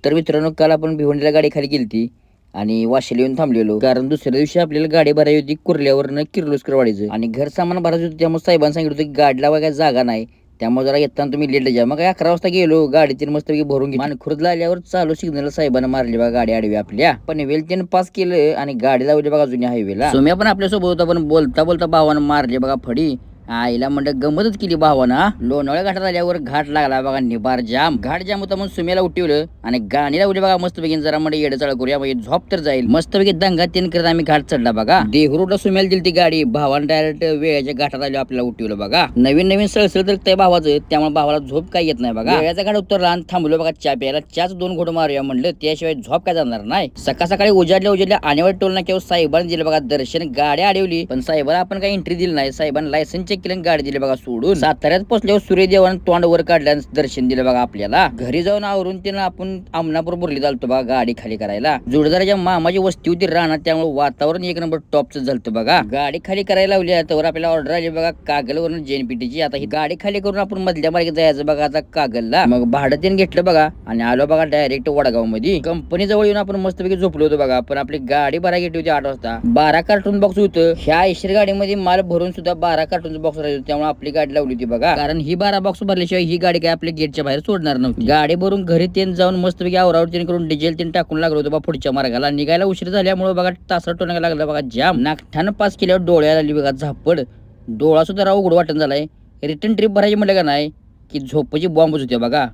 तर मित्रांनो, काल आपण भिवंडीला गाडी खाली गेलती आणि वाशीला येऊन थांबलेलो, कारण दुसऱ्या दिवशी आपल्याला गाडी भरायची होती कुर्ल्यावरनं किर्लोस्कर वाडीचं. आणि घर सामान भरायचं होतं, त्यामुळे साहेबांनी सांगितलं होतं की गाडीला बघा जागा नाही, त्यामुळे जरा येताना तुम्ही लेट जा. मग 11 वाजता गेलो, गाडी तीन मस्तपैकी भरून घेतली. खुर्दला आल्यावर चालू सिग्नल साहेबांना मारली बघा गाडी आडवी आपल्या. पण वेल त्यानं पास केलं आणि गाडी लावली बघा जुन्या हायवेला. सोम्या पण आपल्यासोबत होता, पण बोलता बोलता भावानं मारली बघा फडी. आईला म्हणलं गमतच केली भावाना. लोणावळ्या घाटात आल्यावर घाट लागला बघा निबार जाम. घाट जाम होता म्हणून सुमेला उठवलं आणि गाणी लावली बघा मस्त पैकी. जरा म्हणजे येडचाळ करूया म्हणजे झोप तर जाईल. मस्त पैकी दंगा तीन करत आम्ही घाट चढला बघा. देहरोडला सुमेला दिली ती गाडी. भावानं डायरेक्ट वेळेच्या घाटात आलो आपल्याला उठवलं बघा. नवीन नवीन सळसळ तर त्या भावाचं, त्यामुळे भावाला झोप काय येत नाही बघा. वेळेचा घाट उतरला आणि थांबलो बघा चहा प्यायला. चहाच 2 घोट मारूया म्हणलं, त्याशिवाय झोप काय जाणार नाही. सकाळ सकाळी उजाडल्या आणेवाडी टोल नाक्यावर साहेबांनी दिलं बघा दर्शन. गाडी अडवली, पण साहेबाला आपण काही एंट्री दिली नाही. साहेबांनी लायसन्स चेक केलं, गाडी दिली बघा सोडून. साताऱ्यात पोहोचल्यावर सूर्यदेवानं तोंड वर काढल्यानं दर्शन दिलं बघा आपल्याला. घरी जाऊन आवरून त्यानं आपण आमनापूर बोरली चालतो बघा गाडी खाली करायला. जोडदाराच्या मामाची वस्ती होती राहणार, त्यामुळे वातावरण एक नंबर टॉपचं झालतं बघा. गाडी खाली करायला लावली, तर आपल्याला ऑर्डर आली बघा कागलवरून जेनपीटीची. आता ही गाडी खाली करून आपण मधल्या मार्गे जायचं बघा आता कागलला. मग भाडं त्यानं घेतलं बघा आणि आलो बघा डायरेक्ट वडगाव मध्ये. कंपनी जवळ येऊन आपण मस्तपैकी झोपलो होतो बघा. पण आपली गाडी भरायला घेतली होती 8 वाजता. 12 कार्टून बॉक्स होतं. ह्या ऐशीर गाडीमध्ये माल भरून सुद्धा 12 कार्टूनचं बॉक्स राहिलं, त्यामुळे आपली गाडी लावली होती बघा. कारण ही 12 बॉक्स भरल्याशिवाय ही गाडी काय आपल्या गेटच्या बाहेर सोडणार नव्हती. गाडी भरून घरी तेन जाऊन मस्तपैकी आवरावरी करून डिझेल तेन टाकून लागलो होतो बघा पुढच्या मार्गाला. निघायला उशीर झाल्यामुळे बघा तासा टोनायला लागला बघा जाम. नागठानं पास केल्यावर डोळ्याला आली बघा झापड. डोळा सुद्धा राव उघड वाटण झालाय. रिटर्न ट्रिप भरायची म्हटलं का नाही की झोपाची बॉम्बच होत्या बघा.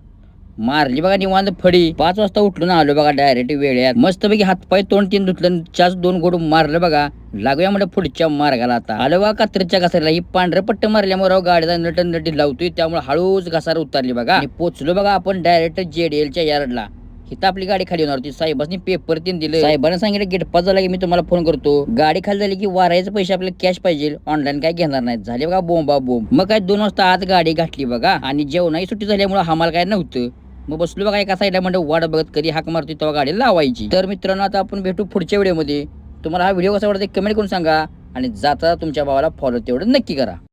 मारली बघा निवांत फडी. 5 वाजता उठलो ना आलो बघा डायरेक्ट वेळेत. मस्तपैकी हातपाय तोंड तीन धुतलं, चाच 2 घोट मारलं बघा. लागूया म्हणजे पुढच्या मार्गाला. आता आलो बघा कात्रीच्या घसाऱ्याला. ही पांढरे पट्ट मारल्यामुळे गाडीचा नट नटी लावतोय, त्यामुळे हळूच घसारा उतारली बघा. आणि पोचलो बघा आपण डायरेक्ट जेडीएलच्या यार्डला. इथं आपली गाडी खाली होणार होती. साहेबांनी पेपर तीन दिले. साहेबांनी सांगितलं गेट पास झाला की मी तुम्हाला फोन करतो. गाडी खाली झाली की वारायचे पैसे आपल्याला कॅश पाहिजे, ऑनलाईन काय घेणार नाही. झाले बघा बोंबा बोंब. मग काय 2 वाजता आत गाडी घातली बघा. आणि जेवणाची सुट्टी झाल्यामुळे आम्हाला काय नव्हतं. मग बसलो बघा एका साईडला, म्हणजे वाट बघत कधी हाक मारतो तेव्हा गाडी लावायची. तर मित्रांनो, आता आपण भेटू पुढच्या व्हिडिओमध्ये. तुम्हाला हा व्हिडिओ कसा वाटतो कमेंट करून सांगा आणि जाता तुमच्या भावाला फॉलो तेवढं नक्की करा.